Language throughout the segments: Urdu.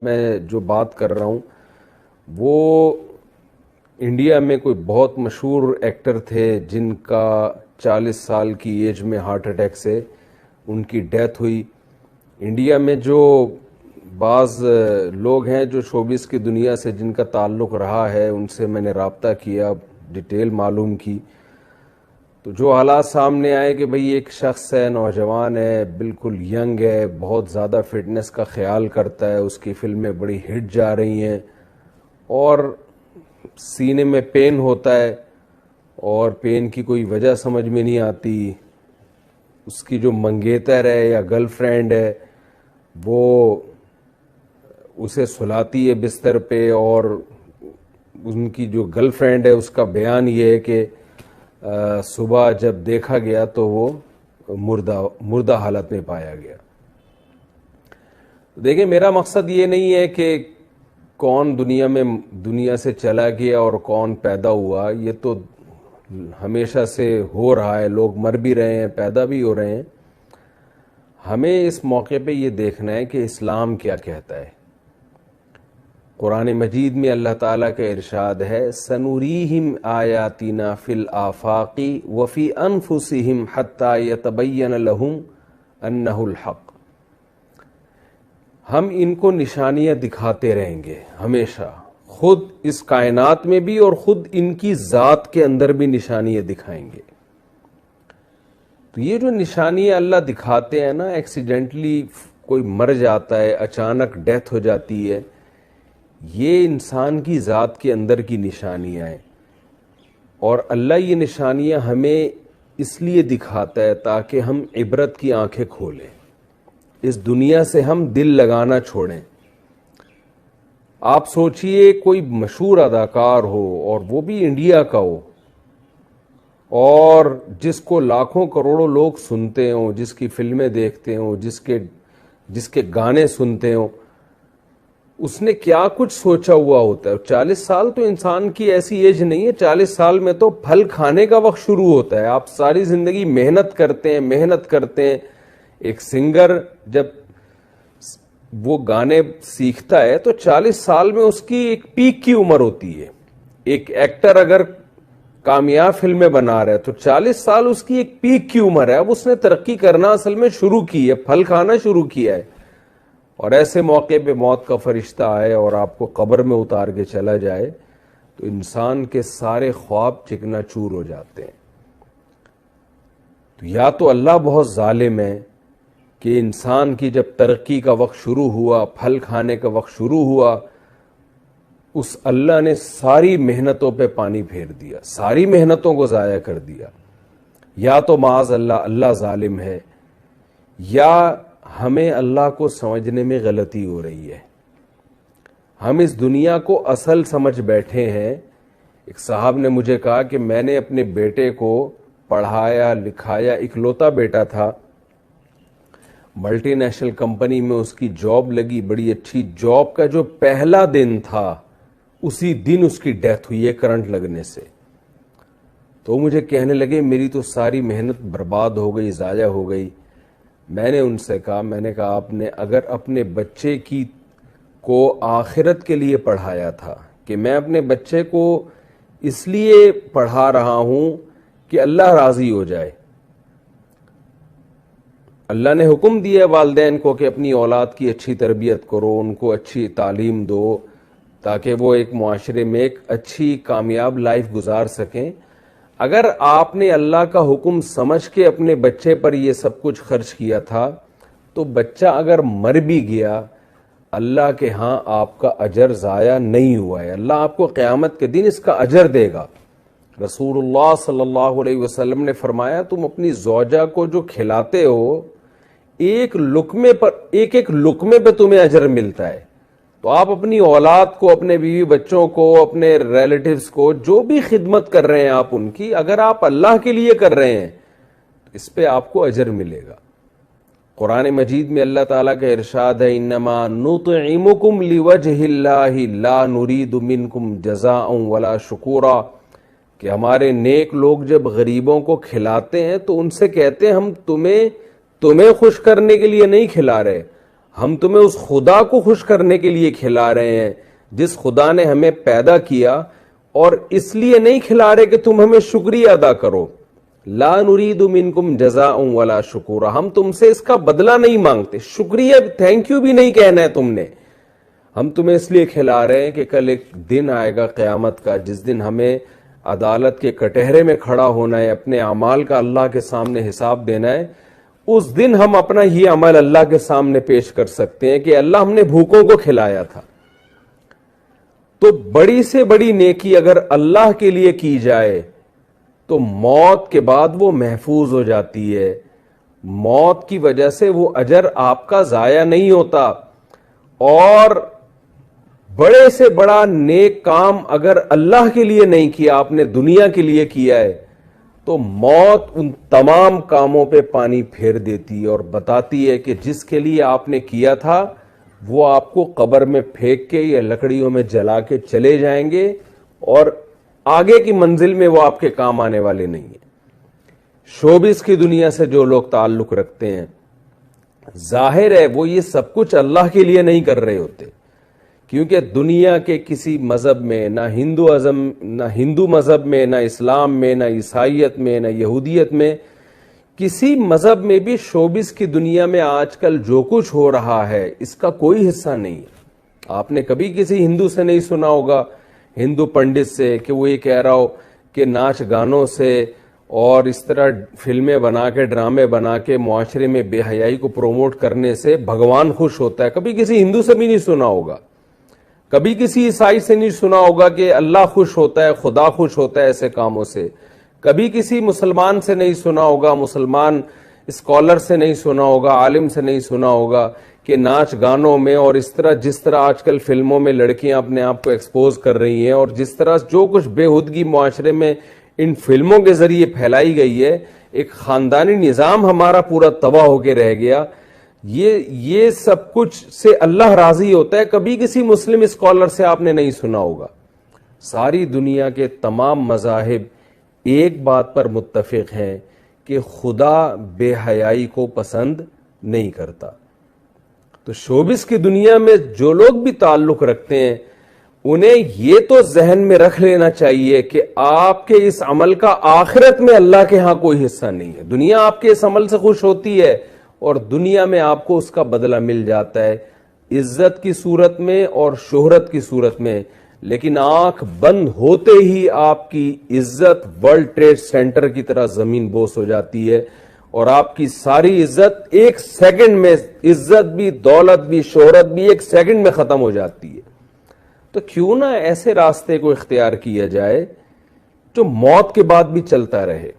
میں جو بات کر رہا ہوں وہ انڈیا میں کوئی بہت مشہور ایکٹر تھے جن کا 40 سال کی ایج میں ہارٹ اٹیک سے ان کی ڈیتھ ہوئی. انڈیا میں جو بعض لوگ ہیں جو شوبز کی دنیا سے جن کا تعلق رہا ہے ان سے میں نے رابطہ کیا, ڈیٹیل معلوم کی, تو جو حالات سامنے آئے کہ بھئی ایک شخص ہے, نوجوان ہے, بالکل ینگ ہے, بہت زیادہ فٹنس کا خیال کرتا ہے, اس کی فلمیں بڑی ہٹ جا رہی ہیں اور سینے میں پین ہوتا ہے اور پین کی کوئی وجہ سمجھ میں نہیں آتی. اس کی جو منگیتر ہے یا گرل فرینڈ ہے وہ اسے سلاتی ہے بستر پہ, اور ان کی جو گرل فرینڈ ہے اس کا بیان یہ ہے کہ صبح جب دیکھا گیا تو وہ مردہ حالت میں پایا گیا. دیکھیں, میرا مقصد یہ نہیں ہے کہ کون دنیا سے چلا گیا اور کون پیدا ہوا. یہ تو ہمیشہ سے ہو رہا ہے, لوگ مر بھی رہے ہیں, پیدا بھی ہو رہے ہیں. ہمیں اس موقع پہ یہ دیکھنا ہے کہ اسلام کیا کہتا ہے. قرآن مجید میں اللہ تعالیٰ کا ارشاد ہے, سنوریہم آیاتنا فی الآفاق وفی انفسہم حتی یتبین لہم انہ الحق. ہم ان کو نشانیاں دکھاتے رہیں گے ہمیشہ, خود اس کائنات میں بھی اور خود ان کی ذات کے اندر بھی نشانیاں دکھائیں گے. تو یہ جو نشانیاں اللہ دکھاتے ہیں نا, ایکسیڈنٹلی کوئی مر جاتا ہے, اچانک ڈیتھ ہو جاتی ہے, یہ انسان کی ذات کے اندر کی نشانیاں ہیں. اور اللہ یہ نشانیاں ہمیں اس لیے دکھاتا ہے تاکہ ہم عبرت کی آنکھیں کھولیں, اس دنیا سے ہم دل لگانا چھوڑیں. آپ سوچئے کوئی مشہور اداکار ہو اور وہ بھی انڈیا کا ہو اور جس کو لاکھوں کروڑوں لوگ سنتے ہوں, جس کی فلمیں دیکھتے ہوں, جس کے گانے سنتے ہوں, اس نے کیا کچھ سوچا ہوا ہوتا ہے. 40 سال تو انسان کی ایسی ایج نہیں ہے, 40 سال میں تو پھل کھانے کا وقت شروع ہوتا ہے. آپ ساری زندگی محنت کرتے ہیں. ایک سنگر جب وہ گانے سیکھتا ہے تو 40 سال میں اس کی ایک پیک کی عمر ہوتی ہے. ایک ایکٹر اگر کامیاب فلمیں بنا رہا ہے تو 40 سال اس کی ایک پیک کی عمر ہے. اب اس نے ترقی کرنا اصل میں شروع کی ہے, پھل کھانا شروع کیا ہے. اور ایسے موقع پہ موت کا فرشتہ آئے اور آپ کو قبر میں اتار کے چلا جائے تو انسان کے سارے خواب چکنا چور ہو جاتے ہیں. تو یا تو اللہ بہت ظالم ہے کہ انسان کی جب ترقی کا وقت شروع ہوا, پھل کھانے کا وقت شروع ہوا, اس اللہ نے ساری محنتوں پہ پانی پھیر دیا, ساری محنتوں کو ضائع کر دیا. یا تو معاذ اللہ ظالم ہے, یا ہمیں اللہ کو سمجھنے میں غلطی ہو رہی ہے. ہم اس دنیا کو اصل سمجھ بیٹھے ہیں. ایک صاحب نے مجھے کہا کہ میں نے اپنے بیٹے کو پڑھایا لکھایا, اکلوتا بیٹا تھا, ملٹی نیشنل کمپنی میں اس کی جاب لگی, بڑی اچھی جاب کا جو پہلا دن تھا اسی دن اس کی ڈیتھ ہوئی ہے کرنٹ لگنے سے. تو مجھے کہنے لگے میری تو ساری محنت برباد ہو گئی, ضائع ہو گئی. میں نے ان سے کہا آپ نے اگر اپنے بچے کو آخرت کے لیے پڑھایا تھا کہ میں اپنے بچے کو اس لیے پڑھا رہا ہوں کہ اللہ راضی ہو جائے. اللہ نے حکم دیا والدین کو کہ اپنی اولاد کی اچھی تربیت کرو, ان کو اچھی تعلیم دو تاکہ وہ ایک معاشرے میں ایک اچھی کامیاب لائف گزار سکیں. اگر آپ نے اللہ کا حکم سمجھ کے اپنے بچے پر یہ سب کچھ خرچ کیا تھا تو بچہ اگر مر بھی گیا اللہ کے ہاں آپ کا اجر ضائع نہیں ہوا ہے. اللہ آپ کو قیامت کے دن اس کا اجر دے گا. رسول اللہ صلی اللہ علیہ وسلم نے فرمایا تم اپنی زوجہ کو جو کھلاتے ہو ایک ایک لقمے پہ تمہیں اجر ملتا ہے. تو آپ اپنی اولاد کو, اپنے بیوی بچوں کو, اپنے ریلیٹیوز کو جو بھی خدمت کر رہے ہیں آپ ان کی, اگر آپ اللہ کے لیے کر رہے ہیں تو اس پہ آپ کو اجر ملے گا. قرآن مجید میں اللہ تعالیٰ کا ارشاد ہے, انما نطعمکم لوجہ اللہ لا نرید منکم جزاء ولا شکورا, کہ ہمارے نیک لوگ جب غریبوں کو کھلاتے ہیں تو ان سے کہتے ہیں ہم تمہیں خوش کرنے کے لیے نہیں کھلا رہے, ہم تمہیں اس خدا کو خوش کرنے کے لیے کھلا رہے ہیں جس خدا نے ہمیں پیدا کیا، اور اس لیے نہیں کھلا رہے کہ تم ہمیں شکریہ ادا کرو. لا نرید منکم جزاء ولا شکورا، ہم تم سے اس کا بدلہ نہیں مانگتے، شکریہ تھینک یو بھی نہیں کہنا ہے تم نے. ہم تمہیں اس لیے کھلا رہے ہیں کہ کل ایک دن آئے گا قیامت کا، جس دن ہمیں عدالت کے کٹہرے میں کھڑا ہونا ہے، اپنے اعمال کا اللہ کے سامنے حساب دینا ہے. اس دن ہم اپنا یہ عمل اللہ کے سامنے پیش کر سکتے ہیں کہ اللہ ہم نے بھوکوں کو کھلایا تھا. تو بڑی سے بڑی نیکی اگر اللہ کے لیے کی جائے تو موت کے بعد وہ محفوظ ہو جاتی ہے. موت کی وجہ سے وہ اجر آپ کا ضائع نہیں ہوتا. اور بڑے سے بڑا نیک کام اگر اللہ کے لیے نہیں کیا، آپ نے دنیا کے لیے کیا ہے، تو موت ان تمام کاموں پہ پانی پھیر دیتی ہے اور بتاتی ہے کہ جس کے لیے آپ نے کیا تھا وہ آپ کو قبر میں پھینک کے یا لکڑیوں میں جلا کے چلے جائیں گے، اور آگے کی منزل میں وہ آپ کے کام آنے والے نہیں ہیں. شوبز کی دنیا سے جو لوگ تعلق رکھتے ہیں، ظاہر ہے وہ یہ سب کچھ اللہ کے لیے نہیں کر رہے ہوتے، کیونکہ دنیا کے کسی مذہب میں، نہ ہندو مذہب میں، نہ اسلام میں، نہ عیسائیت میں، نہ یہودیت میں، کسی مذہب میں بھی شوبز کی دنیا میں آج کل جو کچھ ہو رہا ہے اس کا کوئی حصہ نہیں ہے. آپ نے کبھی کسی ہندو سے نہیں سنا ہوگا، ہندو پنڈت سے، کہ وہ یہ کہہ رہا ہو کہ ناچ گانوں سے اور اس طرح فلمیں بنا کے، ڈرامے بنا کے معاشرے میں بے حیائی کو پروموٹ کرنے سے بھگوان خوش ہوتا ہے. کبھی کسی ہندو سے بھی نہیں سنا ہوگا. کبھی کسی عیسائی سے نہیں سنا ہوگا کہ اللہ خوش ہوتا ہے، خدا خوش ہوتا ہے ایسے کاموں سے. کبھی کسی مسلمان سے نہیں سنا ہوگا، مسلمان اسکالر سے نہیں سنا ہوگا، عالم سے نہیں سنا ہوگا کہ ناچ گانوں میں اور اس طرح جس طرح آج کل فلموں میں لڑکیاں اپنے آپ کو ایکسپوز کر رہی ہیں، اور جس طرح جو کچھ بےہودگی معاشرے میں ان فلموں کے ذریعے پھیلائی گئی ہے، ایک خاندانی نظام ہمارا پورا تباہ ہو کے رہ گیا. یہ سب کچھ سے اللہ راضی ہوتا ہے. کبھی کسی مسلم اسکالر سے آپ نے نہیں سنا ہوگا. ساری دنیا کے تمام مذاہب ایک بات پر متفق ہیں کہ خدا بے حیائی کو پسند نہیں کرتا. تو شوبز کی دنیا میں جو لوگ بھی تعلق رکھتے ہیں انہیں یہ تو ذہن میں رکھ لینا چاہیے کہ آپ کے اس عمل کا آخرت میں اللہ کے ہاں کوئی حصہ نہیں ہے. دنیا آپ کے اس عمل سے خوش ہوتی ہے اور دنیا میں آپ کو اس کا بدلہ مل جاتا ہے، عزت کی صورت میں اور شہرت کی صورت میں. لیکن آنکھ بند ہوتے ہی آپ کی عزت ورلڈ ٹریڈ سینٹر کی طرح زمین بوس ہو جاتی ہے، اور آپ کی ساری عزت ایک سیکنڈ میں، عزت بھی، دولت بھی، شہرت بھی ایک سیکنڈ میں ختم ہو جاتی ہے. تو کیوں نہ ایسے راستے کو اختیار کیا جائے جو موت کے بعد بھی چلتا رہے.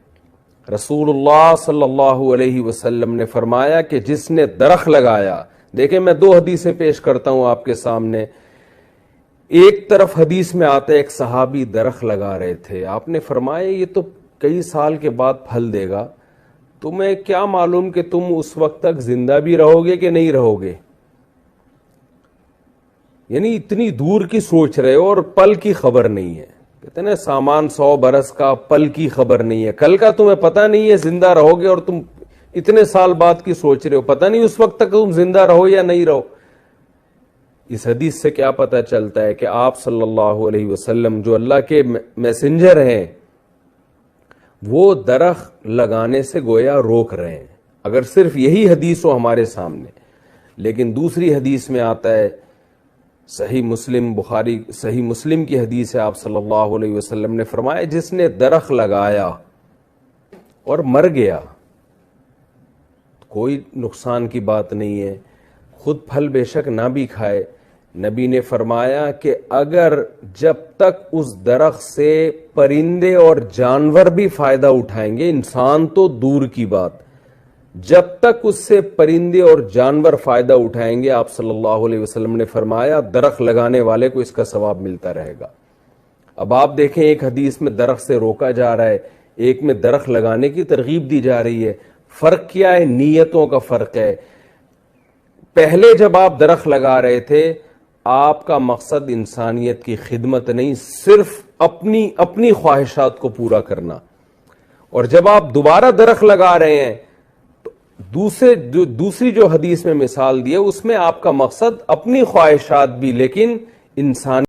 رسول اللہ صلی اللہ علیہ وسلم نے فرمایا کہ جس نے درخت لگایا، دیکھیں میں 2 حدیثیں پیش کرتا ہوں آپ کے سامنے. ایک طرف حدیث میں آتا ہے ایک صحابی درخت لگا رہے تھے، آپ نے فرمایا یہ تو کئی سال کے بعد پھل دے گا، تمہیں کیا معلوم کہ تم اس وقت تک زندہ بھی رہو گے کہ نہیں رہو گے. یعنی اتنی دور کی سوچ رہے ہو اور پل کی خبر نہیں ہے. کہتے ہیں نا سامان 100 برس کا، پل کی خبر نہیں ہے. کل کا تمہیں پتہ نہیں ہے زندہ رہو گے، اور تم اتنے سال بعد کی سوچ رہے ہو، پتہ نہیں اس وقت تک تم زندہ رہو یا نہیں رہو. اس حدیث سے کیا پتہ چلتا ہے کہ آپ صلی اللہ علیہ وسلم جو اللہ کے میسنجر ہیں وہ درخت لگانے سے گویا روک رہے ہیں، اگر صرف یہی حدیث ہو ہمارے سامنے. لیکن دوسری حدیث میں آتا ہے، صحیح مسلم، بخاری صحیح مسلم کی حدیث ہے، آپ صلی اللہ علیہ وسلم نے فرمایا جس نے درخت لگایا اور مر گیا، کوئی نقصان کی بات نہیں ہے، خود پھل بے شک نہ بھی کھائے. نبی نے فرمایا کہ اگر جب تک اس درخت سے پرندے اور جانور بھی فائدہ اٹھائیں گے، انسان تو دور کی بات، جب تک اس سے پرندے اور جانور فائدہ اٹھائیں گے، آپ صلی اللہ علیہ وسلم نے فرمایا درخت لگانے والے کو اس کا ثواب ملتا رہے گا. اب آپ دیکھیں ایک حدیث میں درخت سے روکا جا رہا ہے، ایک میں درخت لگانے کی ترغیب دی جا رہی ہے. فرق کیا ہے؟ نیتوں کا فرق ہے. پہلے جب آپ درخت لگا رہے تھے آپ کا مقصد انسانیت کی خدمت نہیں، صرف اپنی خواہشات کو پورا کرنا. اور جب آپ دوبارہ درخت لگا رہے ہیں تو دوسری جو حدیث میں مثال دی ہے اس میں آپ کا مقصد اپنی خواہشات بھی لیکن انسان